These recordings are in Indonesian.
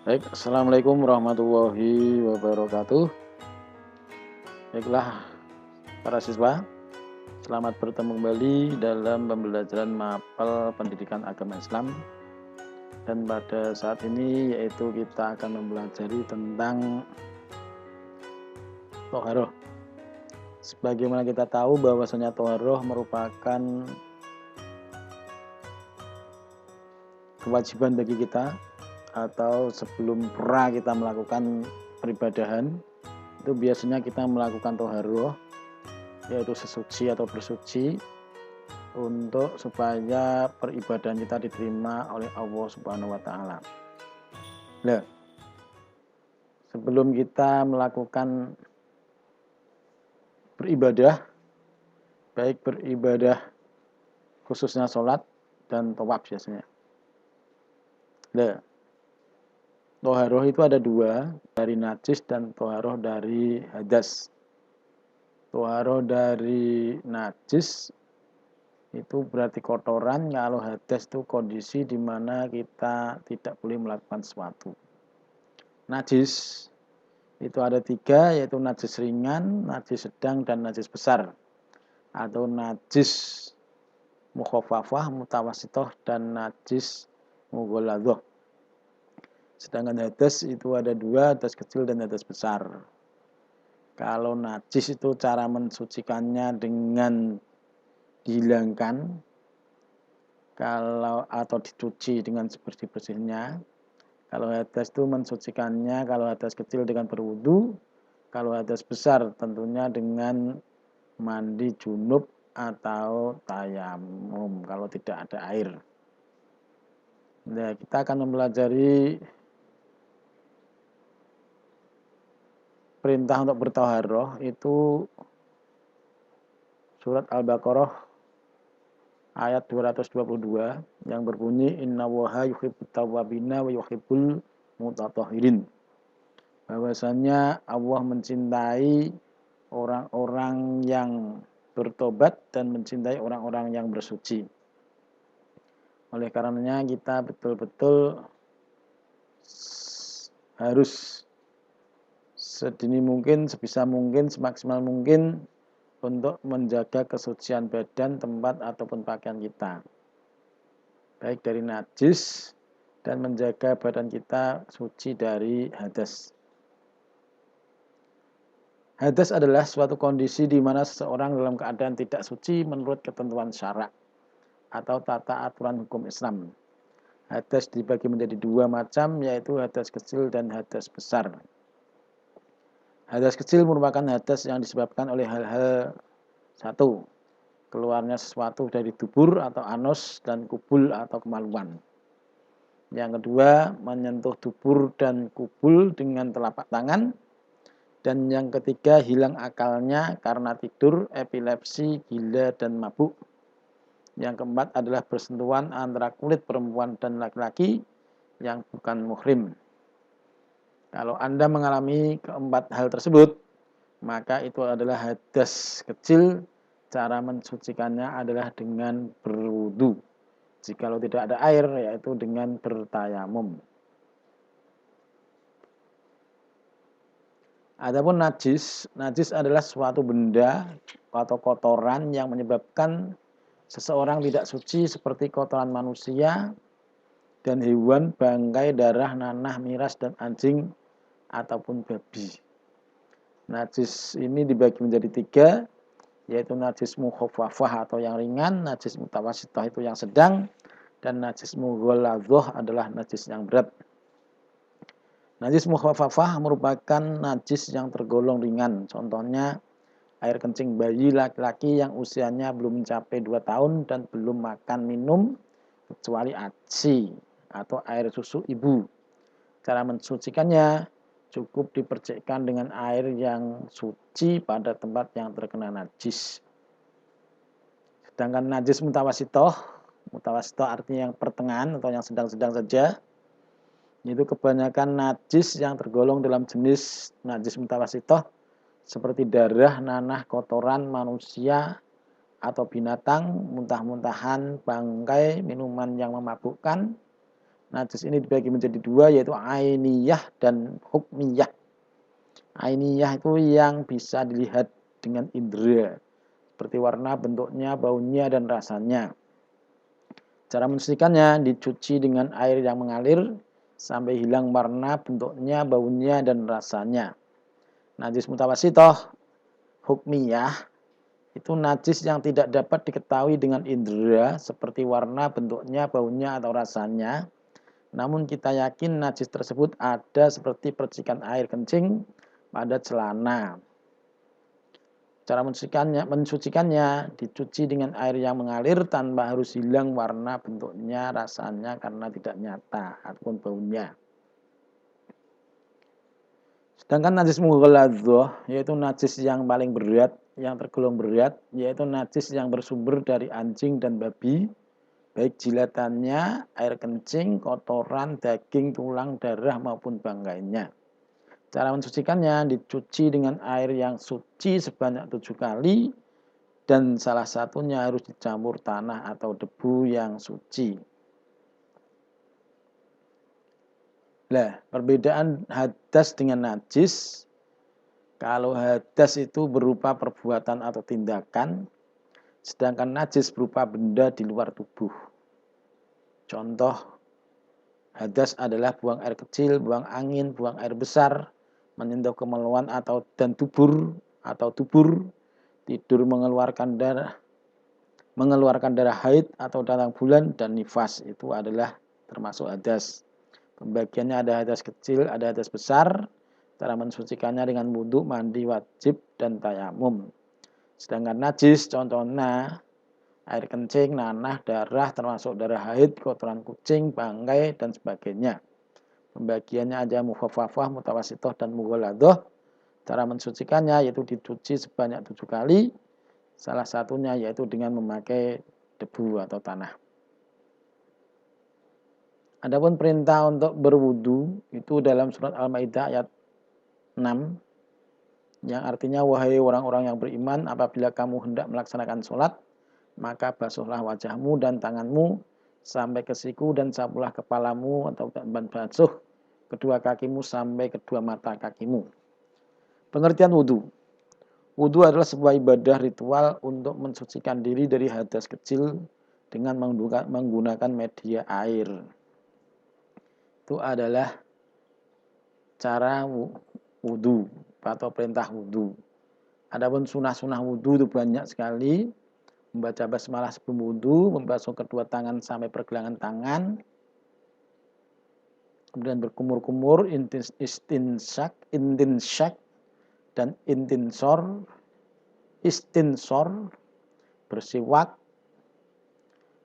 Baik, assalamualaikum warahmatullahi wabarakatuh. Baiklah, para siswa, selamat bertemu kembali dalam pembelajaran mapel pendidikan agama Islam. Dan pada saat ini yaitu kita akan mempelajari tentang toharoh. Sebagaimana kita tahu bahwasanya toharoh merupakan kewajiban bagi kita, atau sebelum pernah kita melakukan peribadahan itu biasanya kita melakukan toharoh, yaitu sesuci atau bersuci untuk supaya peribadahan kita diterima oleh Allah Subhanahu wa taala. Nah, sebelum kita melakukan beribadah, baik beribadah khususnya sholat dan tawaf biasanya. Nah, toharoh itu ada dua, dari najis dan toharoh dari hadas. Toharoh dari najis itu berarti kotoran, kalau hadas itu kondisi di mana kita tidak boleh melakukan sesuatu. Najis itu ada tiga, yaitu najis ringan, najis sedang, dan najis besar, atau najis mukhafafah, mutawasitoh, dan najis mughaladhoh. Sedangkan hadas itu ada dua, hadas kecil dan hadas besar. Kalau najis itu cara mensucikannya dengan dihilangkan, kalau atau dicuci dengan sebersih-bersihnya. Kalau hadas itu mensucikannya, kalau hadas kecil dengan berwudu, kalau hadas besar tentunya dengan mandi junub atau tayamum kalau tidak ada air. Nah, kita akan mempelajari perintah untuk bertaharah itu surat Al-Baqarah ayat 222 yang berbunyi innallaha yuhibbut tawwabina wa yuhibbul mutatahhirin. Bahwasanya Allah mencintai orang-orang yang bertobat dan mencintai orang-orang yang bersuci. Oleh karenanya kita betul-betul harus sedini mungkin, sebisa mungkin, semaksimal mungkin untuk menjaga kesucian badan, tempat, ataupun pakaian kita, baik dari najis, dan menjaga badan kita suci dari hadas. Hadas adalah suatu kondisi di mana seseorang dalam keadaan tidak suci menurut ketentuan syarak atau tata aturan hukum Islam. Hadas dibagi menjadi dua macam, yaitu hadas kecil dan hadas besar. Hadas kecil merupakan hadas yang disebabkan oleh hal-hal: satu, keluarnya sesuatu dari dubur atau anus dan kubul atau kemaluan. Yang kedua, menyentuh dubur dan kubul dengan telapak tangan. Dan yang ketiga, hilang akalnya karena tidur, epilepsi, gila, dan mabuk. Yang keempat adalah bersentuhan antara kulit perempuan dan laki-laki yang bukan muhrim. Kalau Anda mengalami keempat hal tersebut, maka itu adalah hadas kecil. Cara mensucikannya adalah dengan berwudu. Jikalau tidak ada air, yaitu dengan bertayamum. Adapun najis, najis adalah suatu benda atau kotoran yang menyebabkan seseorang tidak suci, seperti kotoran manusia dan hewan, bangkai, darah, nanah, miras, dan anjing ataupun babi. Najis ini dibagi menjadi tiga, yaitu najis mukhafafah atau yang ringan, najis mutawasithah itu yang sedang, dan najis mughaladhoh adalah najis yang berat. Najis mukhafafah merupakan najis yang tergolong ringan. Contohnya air kencing bayi laki-laki yang usianya belum mencapai 2 tahun dan belum makan minum kecuali ASI atau air susu ibu. Cara mensucikannya cukup dipercikkan dengan air yang suci pada tempat yang terkena najis. Sedangkan najis mutawasithah, mutawasithah artinya yang pertengahan atau yang sedang-sedang saja, itu kebanyakan najis yang tergolong dalam jenis najis mutawasithah seperti darah, nanah, kotoran manusia atau binatang, muntah-muntahan, bangkai, minuman yang memabukkan, Najis ini dibagi menjadi dua, yaitu ainiyah dan hukmiyah. Ainiyah itu yang bisa dilihat dengan indera, seperti warna, bentuknya, baunya, dan rasanya. Cara mensucikannya, dicuci dengan air yang mengalir sampai hilang warna, bentuknya, baunya, dan rasanya. Najis mutawasitoh, hukmiyah, itu najis yang tidak dapat diketahui dengan indera, seperti warna, bentuknya, baunya, atau rasanya. Namun kita yakin najis tersebut ada seperti percikan air kencing pada celana. Cara mensucikannya dicuci dengan air yang mengalir tanpa harus hilang warna, bentuknya, rasanya karena tidak nyata ataupun baunya. Sedangkan najis mughaladzah, yaitu najis yang paling berat, yang tergolong berat, yaitu najis yang bersumber dari anjing dan babi, baik jilatannya, air kencing, kotoran, daging, tulang, darah maupun bangkainya. Cara mensucikannya dicuci dengan air yang suci sebanyak 7 kali dan salah satunya harus dicampur tanah atau debu yang suci. Nah, perbedaan hadas dengan najis. Kalau hadas itu berupa perbuatan atau tindakan, sedangkan najis berupa benda di luar tubuh. Contoh, hadas adalah buang air kecil, buang angin, buang air besar, menyentuh kemaluan dan tubur, tidur mengeluarkan darah haid atau datang bulan, dan nifas, itu adalah termasuk hadas. Pembagiannya ada hadas kecil, ada hadas besar. Cara mensucikannya dengan wudhu, mandi wajib, dan tayamum. Sedangkan najis, contohnya air kencing, nanah, darah, termasuk darah haid, kotoran kucing, bangkai, dan sebagainya. Pembagiannya ada mukhafafah, mutawasitoh, dan mughaladhoh. Cara mensucikannya yaitu dicuci sebanyak 7 kali. Salah satunya yaitu dengan memakai debu atau tanah. Adapun perintah untuk berwudu itu dalam surat Al-Maidah ayat 6, yang artinya, wahai orang-orang yang beriman, apabila kamu hendak melaksanakan sholat, maka basuhlah wajahmu dan tanganmu sampai ke siku dan sapulah kepalamu atau basuh kedua kakimu sampai kedua mata kakimu. Pengertian wudhu. Wudhu adalah sebuah ibadah ritual untuk mensucikan diri dari hadas kecil dengan menggunakan media air. Itu adalah cara wudhu atau perintah wudhu. Adapun sunah-sunah wudhu itu banyak sekali. Membaca basmalah sebelum wudhu, membasuh kedua tangan sampai pergelangan tangan, kemudian berkumur-kumur, istinsyak, dan istinsor, bersiwak,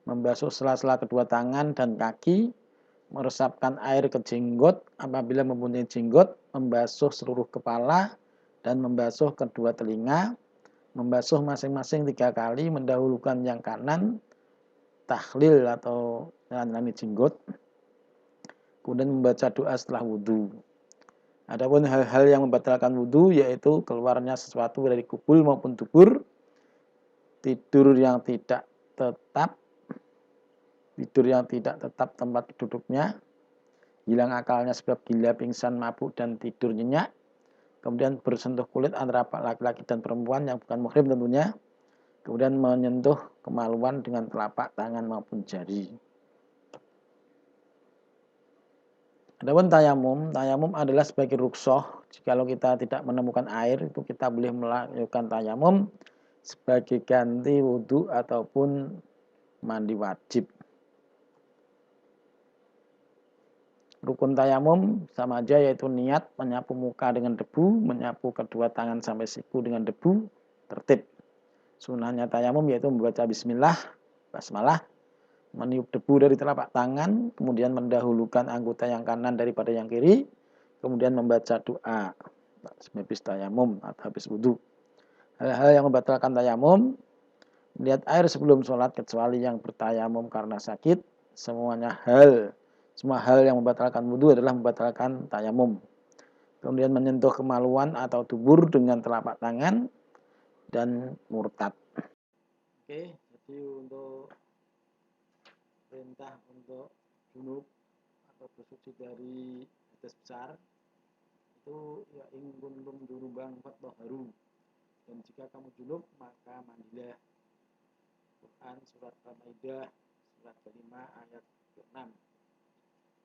membasuh sela-sela kedua tangan dan kaki, meresapkan air ke jenggot apabila mempunyai jenggot, membasuh seluruh kepala, dan membasuh kedua telinga, membasuh masing-masing 3 kali, mendahulukan yang kanan, tahlil atau nyelami jenggot, kemudian membaca doa setelah wudhu. Adapun hal-hal yang membatalkan wudhu yaitu keluarnya sesuatu dari kubul maupun dubur, tidur yang tidak tetap tempat duduknya, hilang akalnya sebab gila, pingsan, mabuk, dan tidur nyenyak, kemudian bersentuh kulit antara laki-laki dan perempuan yang bukan muhrim tentunya, kemudian menyentuh kemaluan dengan telapak tangan maupun jari. Adapun tayamum adalah sebagai rukhsah. Jikalau kita tidak menemukan air, itu kita boleh melakukan tayamum sebagai ganti wudhu ataupun mandi wajib. Rukun tayamum sama aja, yaitu niat, menyapu muka dengan debu, menyapu kedua tangan sampai siku dengan debu, tertib. Sunahnya tayamum yaitu membaca bismillah, basmalah, meniup debu dari telapak tangan, kemudian mendahulukan anggota yang kanan daripada yang kiri, kemudian membaca doa habis tayamum atau habis wudhu. Hal-hal yang membatalkan tayamum: melihat air sebelum sholat kecuali yang bertayamum karena sakit. Semua hal yang membatalkan wudhu adalah membatalkan tayamum. Kemudian menyentuh kemaluan atau dubur dengan telapak tangan, dan murtad. Oke, jadi untuk perintah untuk junub atau bersuci dari hadas besar itu ya ingkun tum durubang fattoharu, dan jika kamu junub maka mandilah. Quran surat Al-Maidah surat kelima ayat ke-6.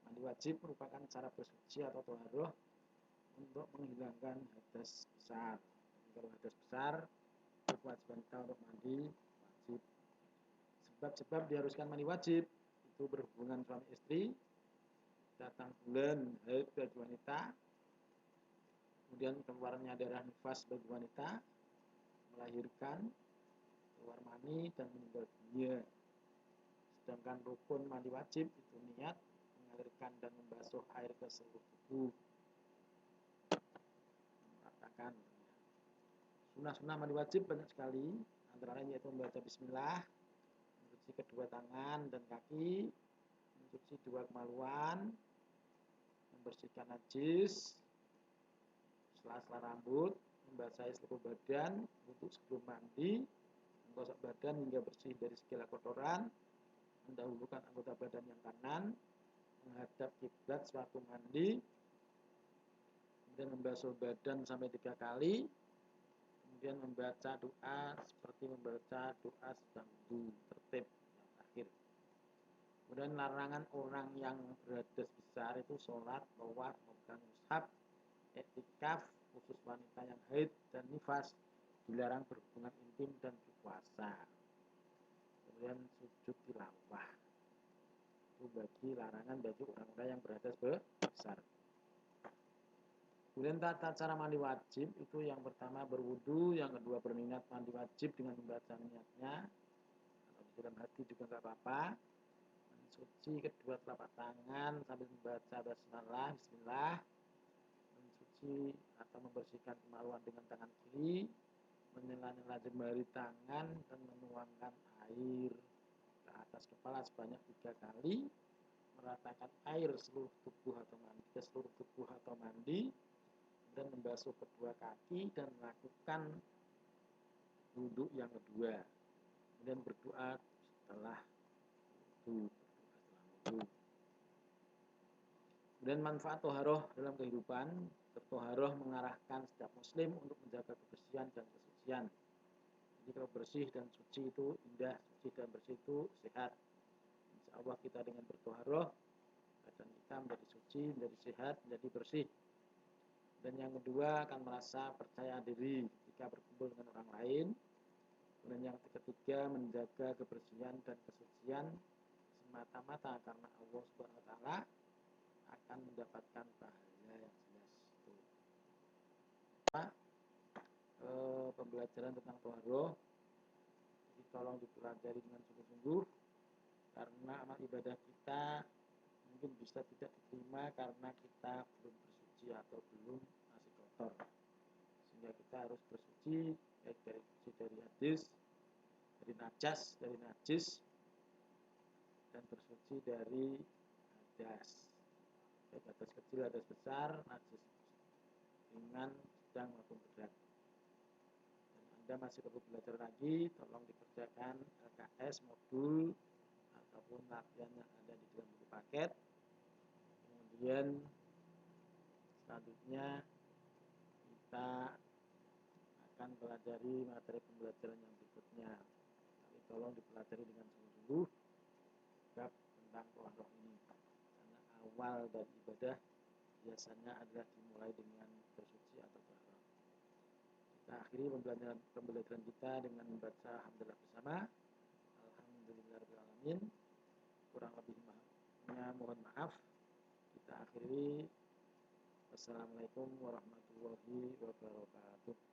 Mandi wajib merupakan cara bersuci atau toharoh untuk menghilangkan hadas besar. Kalau hadas besar, kewajiban kita untuk mandi wajib. Sebab-sebab diharuskan mandi wajib itu berhubungan suami istri, datang bulan haid bagi wanita, kemudian keluarnya darah nifas bagi wanita, melahirkan, keluar mani, dan meninggal dunia. Sedangkan rukun mandi wajib itu niat, mengalirkan dan membasuh air ke seluruh tubuh, meratakan. Sunnah-sunnah mandi wajib banyak sekali, antara lain yaitu membaca bismillah, mencuci kedua tangan dan kaki, mencuci dua kemaluan, membersihkan najis, sela-sela rambut, membasahi seluruh badan untuk sebelum mandi, menggosok badan hingga bersih dari segala kotoran, mendahulukan anggota badan yang kanan, menghadap kiblat sewaktu mandi, kemudian membasuh badan sampai 3 kali, kemudian membaca doa seperti membaca doa sedang wudu, tertib yang terakhir. Kemudian larangan orang yang berhadas besar itu sholat, tawaf, memegang mushaf, iktikaf, khusus wanita yang haid dan nifas, dilarang berhubungan intim dan berpuasa. Kemudian sujud tilawah itu bagi larangan bagi orang-orang yang berhadas besar. Kemudian tata cara mandi wajib itu yang pertama berwudu, yang kedua berniat mandi wajib dengan membaca niatnya, atau di dalam hati juga nggak apa-apa. Mencuci kedua telapak tangan sambil membaca basmalah, bismillah, mencuci atau membersihkan kemaluan dengan tangan kiri, menyela-nyela jemari tangan dan menuangkan air ke atas kepala sebanyak 3 kali, meratakan air seluruh tubuh atau mandi ke seluruh tubuh atau mandi, dan membasuh kedua kaki dan melakukan wudhu yang kedua. Kemudian berdoa setelah wudhu. Kemudian manfaat toharoh dalam kehidupan. Bertoharoh mengarahkan setiap muslim untuk menjaga kebersihan dan kesucian. Jadi kalau bersih dan suci itu indah, suci dan bersih itu sehat. Insya Allah kita dengan bertoharoh, badan kita menjadi suci, menjadi sehat, menjadi bersih. Dan yang kedua akan merasa percaya diri jika berkumpul dengan orang lain. Dan yang ketiga menjaga kebersihan dan kesucian semata-mata karena Allah Subhanahu wa taala akan mendapatkan pahala yang jelas. Pembelajaran tentang toharoh jadi tolong dipelajari dengan sungguh-sungguh, karena amal ibadah kita mungkin bisa tidak diterima karena kita belum bersuci atau belum masih kotor, sehingga kita harus bersuci baik dari hadis, dari najis, dan bersuci dari hadas, baik hadas kecil, hadas besar, najis ringan, sedang maupun berat. Dan Anda masih perlu belajar lagi, tolong dikerjakan LKS modul ataupun latihan yang ada di dalam buku paket. Kemudian selanjutnya kita akan pelajari materi pembelajaran yang berikutnya. Tapi tolong dipelajari dengan sungguh-sungguh bab tentang toharoh ini, karena awal dari ibadah biasanya adalah dimulai dengan bersuci atau toharoh. Kita akhiri pembelajaran kita dengan membaca alhamdulillah bersama. Alhamdulillahirrahmanirrahim. Kurang lebihnya mohon maaf. Kita akhiri. Wassalamualaikum warahmatullahi wabarakatuh.